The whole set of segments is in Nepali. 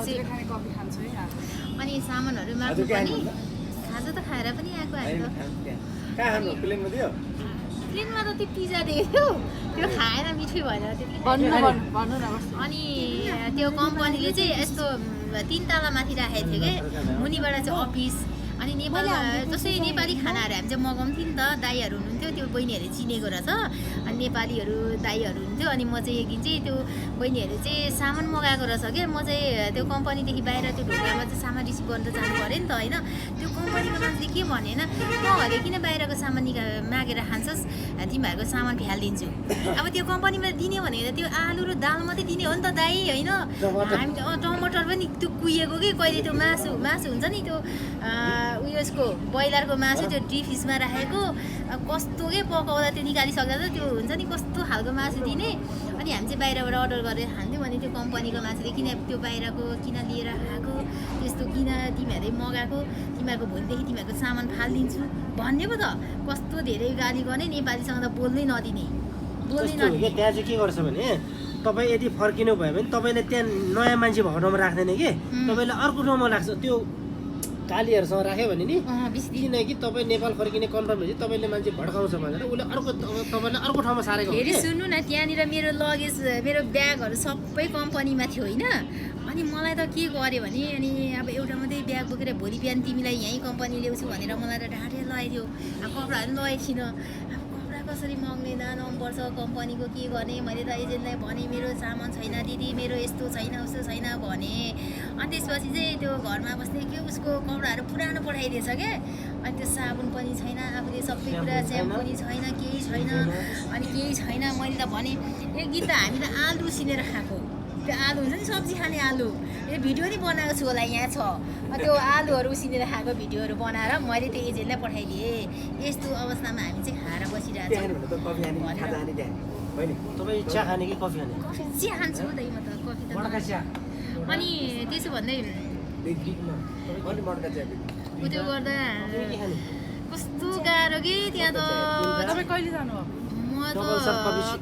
चाहिँ अनि सामानहरू माग्नु पनि खाजा त खाएर पनि आएको हामी त प्लेनमा त त्यो पिज्जा दिएको त्यो खाएर मिठै भएर अनि त्यो कम्पनीले चाहिँ यस्तो 3 तला माथि राखेको थियो कि मुनिबाट चाहिँ अफिस अनि नेपालमा जस्तै नेपाली खानाहरू हामी चाहिँ मगाउँथ्यौँ नि त दाइहरू हुनुहुन्थ्यो त्यो बहिनीहरूले चिनेको रहेछ अनि नेपालीहरू दाइहरू हुन्थ्यो अनि म चाहिँ एक दिन चाहिँ त्यो बहिनीहरूले चाहिँ सामान मगाएको रहेछ क्या म चाहिँ त्यो कम्पनीदेखि बाहिर त्यो ढोकामा चाहिँ सामान रिसिभ गर्नु त जानु पऱ्यो नि त होइन त्यो कम्पनीको मान्छेले के भने होइन तँहरूले किन बाहिरको सामान मागेर खान्छस् तिमीहरूको सामान फ्यालिदिन्छु अब त्यो कम्पनीमा दिने भनेको त्यो आलु र दाल मात्रै दिने हो नि त दाइ होइन हामी टमाटर पनि त्यो कुहिएको कि कहिले त्यो मासु हुन्छ नि त्यो उयसको ब्रोइलरको मासु त्यो डिप फ्रिजमा राखेको कस्तो के पकाउँदा त्यो निकालिसक्दा त त्यो हुन्छ नि कस्तो खालको मासु दिने अनि हामी चाहिँ बाहिरबाट अर्डर गरेर खान्थ्यौँ अनि त्यो कम्पनीको मान्छेले किन त्यो बाहिरको किन लिएर आएको त्यस्तो किन तिमीहरूले मगाएको तिमीहरूको भोलिदेखि तिमीहरूको सामान फालिदिन्छु भन्ने पो त कस्तो धेरै गाली गर्ने नेपालीसँग त बोल्नै नदिने त्यहाँ चाहिँ के गर्छ भने तपाईँ यदि फर्किनु भयो भने तपाईँले त्यहाँ नयाँ मान्छे भएको ठाउँमा राख्दैन कि तपाईँले अर्को ठाउँमा राख्छ त्यो कालीहरूसँग राख्यो भने नि किनकि तपाईँ नेपाल फर्किने कन्फर्म भएपछि तपाईँले मान्छे भड्काउँछ भनेर उसले तपाईँले अर्को ठाउँमा सारेको फेरि सुन्नु न त्यहाँनिर मेरो लगेज मेरो ब्यागहरू सबै कम्पनीमा थियो होइन अनि मलाई त के गर्यो भने अनि अब एउटा मात्रै ब्याग बोकेर भोलि बिहान तिमीलाई यहीँ कम्पनी ल्याउँछु भनेर मलाई त ढाँटेर लगाइदियो अब कपडाहरू पनि लगेको थिइनँ अब कपडा कसरी मग्ने नम्बर छ कम्पनीको के गर्ने मैले त एजेन्टलाई भने मेरो सामान छैन दिदी मेरो यस्तो छैन उस्तो छैन भने अनि त्यसपछि चाहिँ त्यो घरमा बस्ने के उसको कपडाहरू पुरानो पठाइदिएछ क्या अनि त्यो साबुन पनि छैन आफूले सबै कुरा स्याम्पू पनि छैन केही छैन अनि केही छैन मैले त भने एक गीत त हामी त आलु उसिनेर खाएको त्यो आलु हुन्छ नि सब्जी खाने आलु यो भिडियो नि बनाएको छु होला यहाँ छ त्यो आलुहरू उसिनेर खाएको भिडियोहरू बनाएर मैले त्यो एजेन्टलाई पठाइदिएँ यस्तो अवस्थामा हामी चाहिँ खाएर बसिरहेको तपाईँ चिया खाने कि कफी खाने कफी चिया खान्छु दाइ म त कफी त अनि त्यसो भन्दै त्यो गर्दा कस्तो गाह्रो कि त्यहाँ त कहिले जानु म त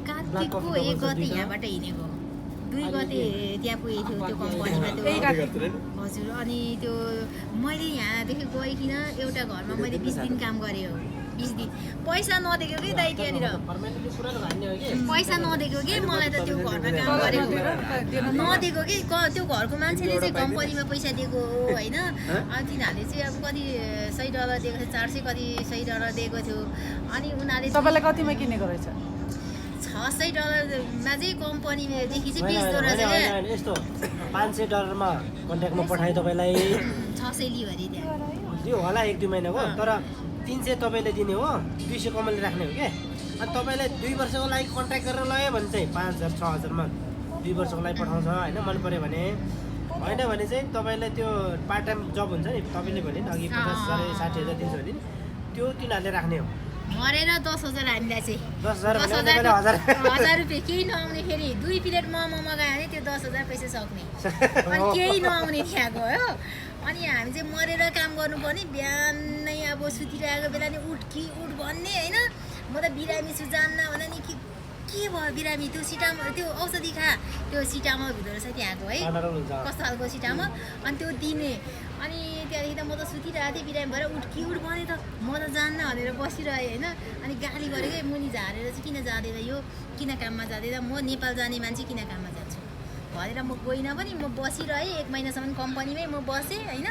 कार्तिकको 1 गते यहाँबाट हिँडेको 2 गते त्यहाँ पुगेको थियो त्यो कम्पनीमा त्यो हजुर अनि त्यो मैले यहाँदेखि गइकन एउटा घरमा मैले 20 दिन काम गरेँ हो 20 दिन पैसा नदिएको कि दाइ त्यहाँनिर पैसा नदिएको कि मलाई त त्यो घरमा काम गरेको नदिएको कि त्यो घरको मान्छेले चाहिँ कम्पनीमा पैसा दिएको हो होइन अनि तिनीहरूले चाहिँ अब कति $100 दिएको थियो 400 कति $100 दिएको थियो अनि उनीहरूले तपाईँलाई कतिमा किनेको रहेछ $600 मा चाहिँ कम्पनीदेखि चाहिँ बेच्दो रहेछ यस्तो $500 मा कन्ट्याक्टमा पठाएँ तपाईँलाई 600 लियो अरे त्यहाँ लियो होला 1-2 महिनाको तर 300 तपाईँले दिने हो 200 कमाइले राख्ने हो क्या अनि तपाईँलाई 2 वर्षको लागि कन्ट्याक्ट गरेर लगायो भने चाहिँ 5,000 6,000 मा 2 वर्षको लागि पठाउँछ होइन मन पऱ्यो भने होइन भने चाहिँ तपाईँलाई त्यो पार्ट टाइम जब हुन्छ नि तपाईँले भने अघि 50,000 60,000 300 भने त्यो तिनीहरूले राख्ने हो मरेर 10,000 हामीलाई चाहिँ 10,000 रुपियाँ केही नआउने फेरि 2 प्लेट मोमो मगायो भने त्यो 10,000 पैसा सक्ने अनि केही नआउने त्यहाँ गयो अनि हामी चाहिँ मरेर काम गर्नुपर्ने बिहानै अब सुतिरहेको बेला नि उठ भन्ने होइन म त बिरामी छु जान्न भने नि के भयो बिरामी त्यो सिटामल त्यो औषधि खा त्यो सिटामल हुँदो रहेछ त्यहाँको है कस्तो खालको सिटामल अनि त्यो दिने अनि त्यहाँदेखि त म त सुतिरहेको थिएँ बिरामी भएर उठ भने त म त जान्न भनेर बसिरहेँ होइन अनि गाली गरेकै मुनि झारेर चाहिँ किन जाँदैन यो किन काममा जाँदैन म नेपाल जाने मान्छे किन काममा जान्छु भनेर म गइनँ पनि म बसिरहेँ 1 महिनासम्म कम्पनीमै म बसेँ होइन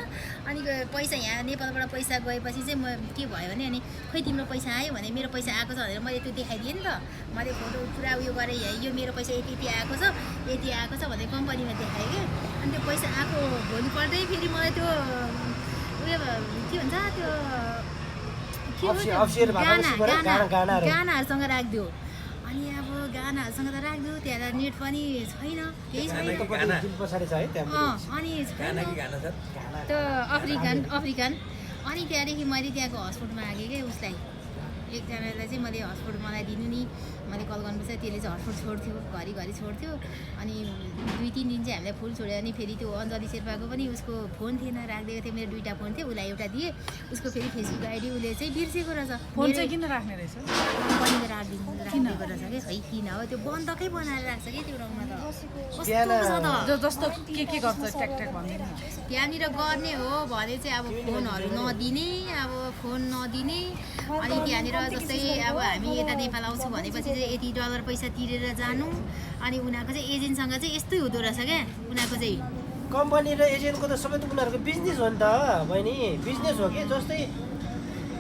अनि पैसा यहाँ नेपालबाट पैसा गएपछि चाहिँ म के भयो भने अनि खोइ तिम्रो पैसा आयो भने मेरो पैसा आएको छ भनेर मैले त्यो देखाइदिएँ नि त मैले फोटो पुरा उयो गरेँ यो मेरो पैसा यति आएको छ भनेर कम्पनीमा देखाएँ कि अनि त्यो पैसा आएको भोलिपल्टै फेरि मलाई त्यो उयो के भन्छ त्यो गानाहरूसँग राखिदियो अनि अब गानाहरूसँग त राख्दियो त्यहाँ नेट पनि छैन केही छैन अनि त्यो अफ्रिकन अनि त्यहाँदेखि मैले त्यहाँको हस्पिटलमा हागेँ क्या उसलाई एकजनालाई चाहिँ मैले हस्पिटल मलाई दिनु नि मैले कल गर्नुपर्छ त्यसले चाहिँ हटफट छोड्थ्यो घरिघरि छोड्थ्यो अनि 2-3 दिन चाहिँ हामीलाई फुल छोड्यो अनि फेरि त्यो अञ्जली शेर्पाको पनि उसको फोन थिएन राखिदिएको थियो मेरो 2टा फोन थियो उसलाई एउटा दिएँ उसको फेरि फेसबुक आइडी उसले चाहिँ बिर्सेको रहेछ फोन चाहिँ किन राख्ने रहेछ कम्पनीले राखिदिएको रहेछ कि खै किन हो त्यो बन्दकै बनाएर राख्छ कि त्यो रङमा त कस्तो छ त जस्तो के गर्छ ट्याक भन्दैन त्यहाँनिर गर्ने हो भने चाहिँ अब फोनहरू नदिने अब फोन नदिने अनि त्यहाँनिर जस्तै अब हामी यता नेपाल आउँछु भनेपछि चाहिँ यति डलर पैसा तिरेर जानु अनि उनीहरूको चाहिँ एजेन्टसँग चाहिँ यस्तै हुँदो रहेछ क्या उनीहरूको चाहिँ कम्पनी र एजेन्टको त सबै त उनीहरूको बिजनेस हो नि त बहिनी बिजनेस हो कि जस्तै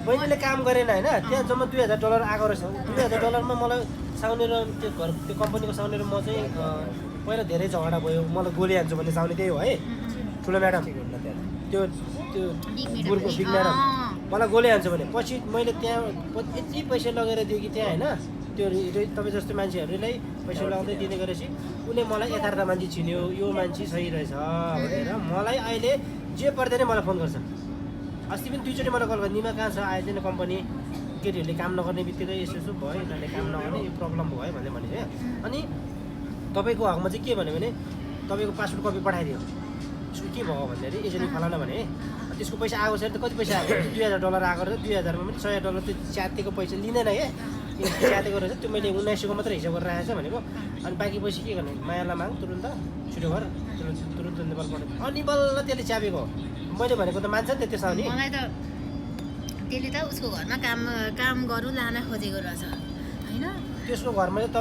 बहिनीले काम गरेन होइन त्यहाँ जम्मा $2000 आएको रहेछ $2000 मलाई साउने र त्यो घर त्यो कम्पनीको साउने र म चाहिँ पहिला धेरै झगडा भयो मलाई गोली हान्छु भन्ने साउने त्यही हो है ठुलो म्याडम त्यो त्यो गुरुको बिग म्याडम मलाई गोली हान्छु भने पछि मैले त्यहाँ यति पैसा लगेर दिएँ कि त्यहाँ होइन त्यो तपाईँ जस्तो मान्छेहरूलाई पैसा लगाउँदै दिने गरेपछि उसले मलाई यथार्थ मान्छे चिन्यो यो मान्छे सही रहेछ भनेर मलाई अहिले जे पर्दैन मलाई फोन गर्छ अस्ति पनि 2 चोटि मलाई कल गर्छ निमा कहाँ छ आएदैन कम्पनी केटीहरूले काम नगर्ने बित्तिकै यसो भयो यिनीहरूले काम नगर्ने यो प्रब्लम भयो भने चाहिँ अनि तपाईँको हकमा चाहिँ के भन्यो भने तपाईँको पासपोर्ट कपी पठाइदियो उसको के भयो भन्दाखेरि एजेन्ट फलाना भने त्यसको पैसा आएको छ त कति पैसा आएको $2000 आएको रहेछ 2000मा पनि $100 त्यो च्यातेको पैसा लिँदैन क्या च्यातेको रहेछ त्यो मैले 1900को मात्रै हिसाब गरेर राखेको छ भनेको अनि बाँकी पैसा के गर्ने मायालाई माग तुरुन्त छिटो घर तुरुन्त नेपाल पठाउँछ अनि बल्ल त्यसले च्यापेको मैले भनेको त मान्छ नि त त्यसमा नि मलाई त त्यसले त उसको घरमा काम गर्नु लान खोजेको रहेछ होइन त्यसको घरमा चाहिँ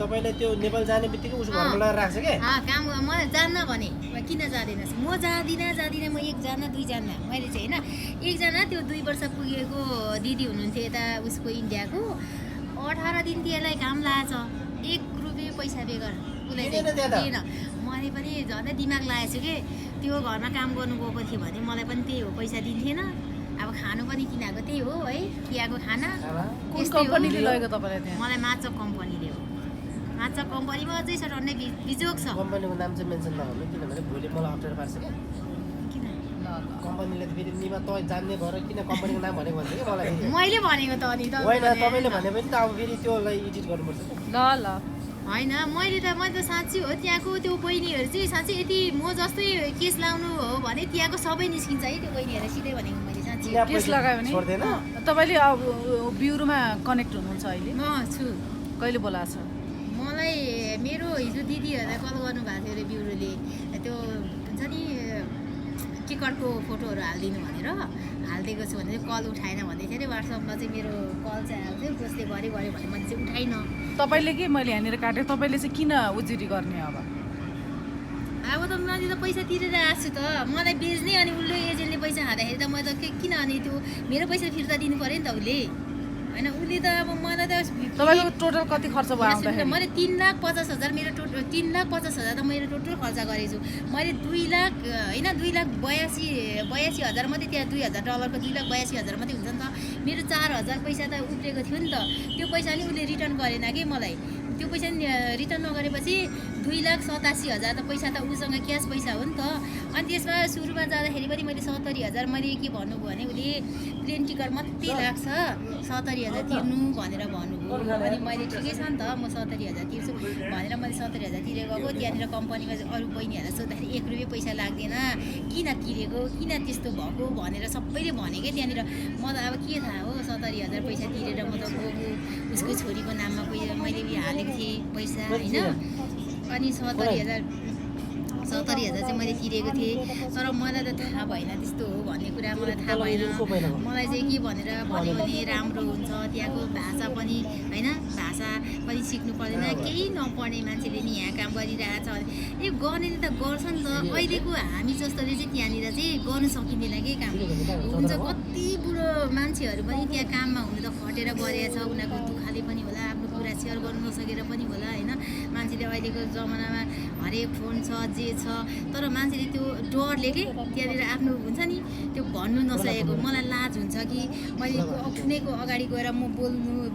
तपाईँलाई त्यो नेपाल जाने बित्तिकै उसको घरमा लगाएर राख्छ क्या काम म जान्न भने किन जाँदैनस् म जाँदिनँ म 1 जना 2 जना मैले चाहिँ होइन 1 जना त्यो 2 वर्ष पुगेको दिदी हुनुहुन्थ्यो यता उसको इन्डियाको 18 दिन त्यसलाई काम लागेछ 1 रुपियाँ पैसा बेगर उसलाई दिएन मैले पनि झन् दिमाग लागेको छु कि त्यो घरमा काम गर्नु गएको थियो भने मलाई पनि त्यही हो पैसा दिन्थेन अब खानु पनि किनेको त्यही हो है चियाको खाना कुन कम्पनीले लगेको तपाईँलाई त्यहाँ मलाई माछा कम्पनीले हो माछा कम्पनीमा अझै छ टन्नै बिजोग छ कम्पनीको नाम चाहिँ मेन्सन नगर्नु किनभने भोलि मलाई अप्ठ्यारो पार्छ क्या किन कम्पनीले फेरि निमा त जान्ने भएर किन कम्पनीको नाम भनेको भन्छ कि मलाई मैले भनेको त अनि होइन तपाईँले भने पनि त अब फेरि त्योलाई एडिट गर्नुपर्छ ल होइन मैले त साँच्ची हो त्यहाँको त्यो बहिनीहरू चाहिँ साँच्चै यति म जस्तै केस लाउनु हो भने त्यहाँको सबै निस्किन्छ है त्यो बहिनीहरू सिधै भनेको मैले साँच्ची केस लगायो भने तपाईँले अब ब्युरोमा कनेक्ट हुनुहुन्छ अहिले म छु कहिले बोलाएको छ मलाई मेरो हिजो दिदीहरूलाई कल गर्नुभएको थियो अरे ब्युरोले त्यो हुन्छ नि टिकटको फोटोहरू हालिदिनु भनेर हालिदिएको छु भने कल उठाएन भन्दै थियो अरे वाट्सएपमा चाहिँ मेरो कल चाहिँ आएको थियो कसले गऱ्यो भने मैले चाहिँ उठाइनँ तपाईँले के मैले यहाँनिर काटेँ तपाईँले चाहिँ किन उजुरी गर्ने अब त मैले त पैसा तिरेर आएको छु त मलाई बेच्ने अनि उसले एजेन्टले पैसा खाँदाखेरि त मैले त किन अनि त्यो मेरो पैसा फिर्ता दिनु पऱ्यो नि त उसले होइन उसले त अब मलाई त तपाईँको टोटल कति खर्च भयो आउँदाखेरि मैले 3,50,000 मेरो टोटल 3,50,000 त मैले टोटल खर्च गरेछु मैले 2 लाख होइन 2,82,000 मात्रै त्यहाँ $2,000 $2,82,000 मात्रै हुन्छ नि त मेरो 4,000 पैसा त उब्रेको थियो नि त त्यो पैसा नि उसले रिटर्न गरेन कि मलाई त्यो पैसा रिटर्न नगरेपछि 2,87,000 त पैसा त उसँग क्यास पैसा हो नि त अनि त्यसमा सुरुमा जाँदाखेरि पनि मैले 70,000 मैले के भन्नुभयो भने उसले प्लेन टिकट मात्रै लाग्छ 70,000 तिर्नु भनेर भन्नुभयो अनि मैले ठिकै छ नि त म 70,000 तिर्छु भनेर मैले 70,000 तिरेको गएको त्यहाँनिर कम्पनीमा अरू बहिनीहरूलाई सोद्धाखेरि 1 रुपियाँ पैसा लाग्दैन किन तिरेको किन त्यस्तो भएको भनेर सबैले भने क्या त्यहाँनिर मलाई अब के थाहा हो 70,000 पैसा तिरेर म त गएको उसको छोरीको नाममा मैले हालेको थिएँ पैसा होइन अनि 70,000 चाहिँ मैले तिरेको थिएँ तर मलाई त थाहा भएन त्यस्तो हो भन्ने कुरा मलाई थाहा भएन मलाई चाहिँ के भनेर भन्यो भने राम्रो हुन्छ त्यहाँको भाषा पनि होइन भाषा पनि सिक्नु पर्दैन केही नपढ्ने मान्छेले नि यहाँ काम गरिरहेछ भने यो गर्नेले त गर्छ नि त अहिलेको हामी जस्तोले चाहिँ त्यहाँनिर चाहिँ गर्नु सकिँदैन कि काम हुन्छ कति बुढो मान्छेहरू पनि त्यहाँ काममा हुनु त खटेर गरेछ उनीहरूको दुःखले पनि होला आफ्नो कुरा सेयर गर्नु नसकेर पनि होला होइन मान्छेले अहिलेको जमानामा हरेक फोन छ जे छ तर मान्छेले त्यो डरले के त्यहाँनिर आफ्नो हुन्छ नि त्यो भन्नु नसकेको मलाई लाज हुन्छ कि मैले कुनैको अगाडि गएर म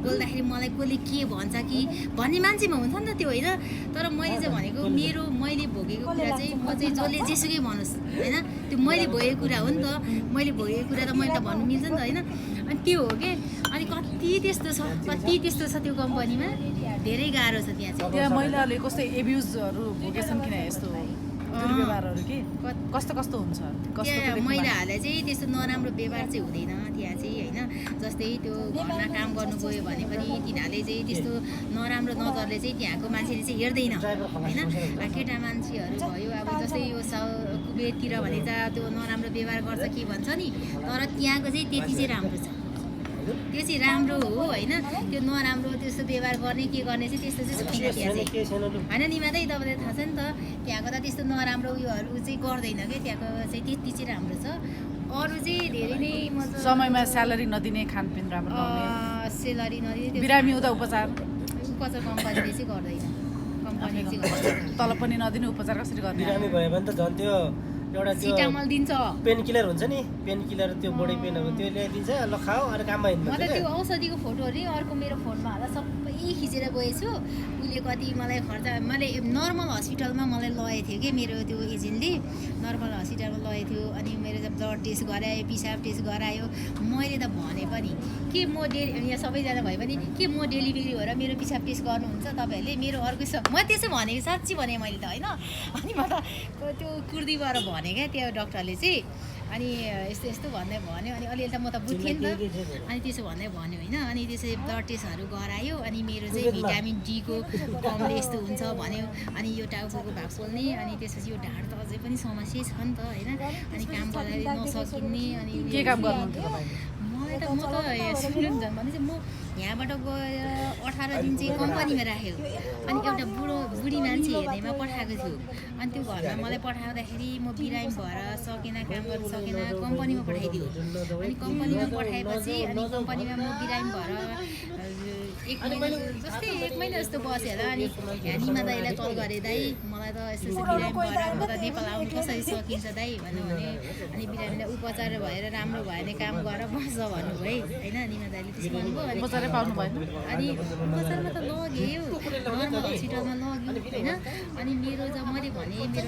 बोल्दाखेरि मलाई कसले के भन्छ कि भन्ने मान्छेमा हुन्छ नि त त्यो होइन तर मैले चाहिँ भनेको मैले भोगेको कुरा चाहिँ म चाहिँ जसले जेसुकै भनोस् होइन त्यो मैले भोगेको कुरा हो नि त मैले भोगेको कुरा त मैले त भन्नु मिल्छ नि त होइन अनि त्यो हो कि अनि कति कति त्यस्तो छ त्यो कम्पनीमा धेरै गाह्रो छ त्यहाँ चाहिँ त्यहाँ महिलाहरूले कस्तो एब्युजहरू भोगेछन् किन यस्तो दुर्व्यवहारहरू के कस्तो कस्तो हुन्छ त्यहाँ महिलाहरूलाई चाहिँ त्यस्तो नराम्रो व्यवहार चाहिँ हुँदैन त्यहाँ चाहिँ होइन जस्तै त्यो घरमा काम गर्नु गयो भने पनि तिनीहरूले चाहिँ त्यस्तो नराम्रो नजरले चाहिँ त्यहाँको मान्छेले चाहिँ हेर्दैन होइन केटा मान्छेहरू भयो अब जस्तै यो कुबेरतिर भने त त्यो नराम्रो व्यवहार गर्छ के भन्छ नि तर त्यहाँको चाहिँ त्यति चाहिँ राम्रो छ त्यो चाहिँ राम्रो हो होइन त्यो नराम्रो त्यस्तो व्यवहार गर्ने के गर्ने चाहिँ त्यस्तो चाहिँ छैन त्यहाँ चाहिँ होइन निमादै तपाईँलाई थाहा छ नि त त्यहाँको त त्यस्तो नराम्रो उयोहरू चाहिँ गर्दैन क्या त्यहाँको चाहिँ त्यति चाहिँ राम्रो छ अरू चाहिँ धेरै नै मतलब समयमा स्यालेरी नदिने खानपिन राम्रो नहुने सेलरी नदिने बिरामी हुँदा उपचार कम्पनीले चाहिँ गर्दैन कम्पनीले चाहिँ गर्दैन तलब पनि नदिने उपचार कसरी गर्ने बिरामी भयो भने त झन् त्यो एउटा त्यो सिटामल दिन्छ पेन किलर हुन्छ नि पेन किलर त्यो बडी पेनहरू त्यो ल्याइदिन्छ ल खाऊ अरू काममा हिँड्नु म त त्यो औषधिको फोटोहरू अर्को मेरो फोनमा हाल्दा सबै खिचेर गएछु उसले कति मलाई खर्च मैले नर्मल हस्पिटलमा मलाई लगेको थियो कि मेरो त्यो एजेन्टले नर्मल हस्पिटलमा लगेको थियो अनि मेरो त ब्लड टेस्ट गरायो पिसाब टेस्ट गरायो मैले त भने पनि के म यहाँ सबैजना भयो भने के म डेलिभरी भएर मेरो पिसाब टेस्ट गर्नुहुन्छ तपाईँहरूले मेरो अर्कै म त्यसै भनेको साँच्ची भने मैले त होइन अनि म त त्यो कुर्दीबाट भने क्या त्यो डक्टरले चाहिँ अनि यस्तो यस्तो भन्दै भन्यो अनि अलिअलि त म त बुझ्थेँ नि त अनि त्यसो भन्दै भन्यो होइन अनि त्यसै ब्लड टेस्टहरू गरायो अनि मेरो चाहिँ भिटामिन डीको कमले यस्तो हुन्छ भन्यो अनि यो टाउकोको भाग पोल्ने अनि त्यसपछि यो ढाड त अझै पनि समस्या छ नि त होइन अनि काम गर्दा नसकिने अनि के काम गर्नुहुन्थ्यो मलाई त म त सुन्नु नि भने चाहिँ म यहाँबाट गएर 18 दिन चाहिँ कम्पनीमा राखेको अनि एउटा बुढी मान्छे हेर्नेमा पठाएको थियो अनि त्यो घरमा मलाई पठाउँदाखेरि म बिरामी भएर सकेन काम गर्न सकेन कम्पनीमा पठाइदियो अनि कम्पनीमा पठाएपछि अनि कम्पनीमा म बिरामी भएर एक महिना जस्तो बसेँ होला अनि निमा दाईलाई कल गरेँ दाई मलाई त यस्तो यस्तो बिरामी भएर म त नेपाल आउनु कसरी सकिन्छ दाई भन्यो भने अनि बिरामीलाई उपचार भएर राम्रो भयो भने काम गरेर बस्छ भन्नुभयो होइन निमा दाईले त्यसो भन्नुभयो अनि उपचारै पाउनु भएन अनि उपचारमा त लग्यो नर्मल हस्पिटलमा लग्यो होइन अनि मेरो जब मैले भने मेरो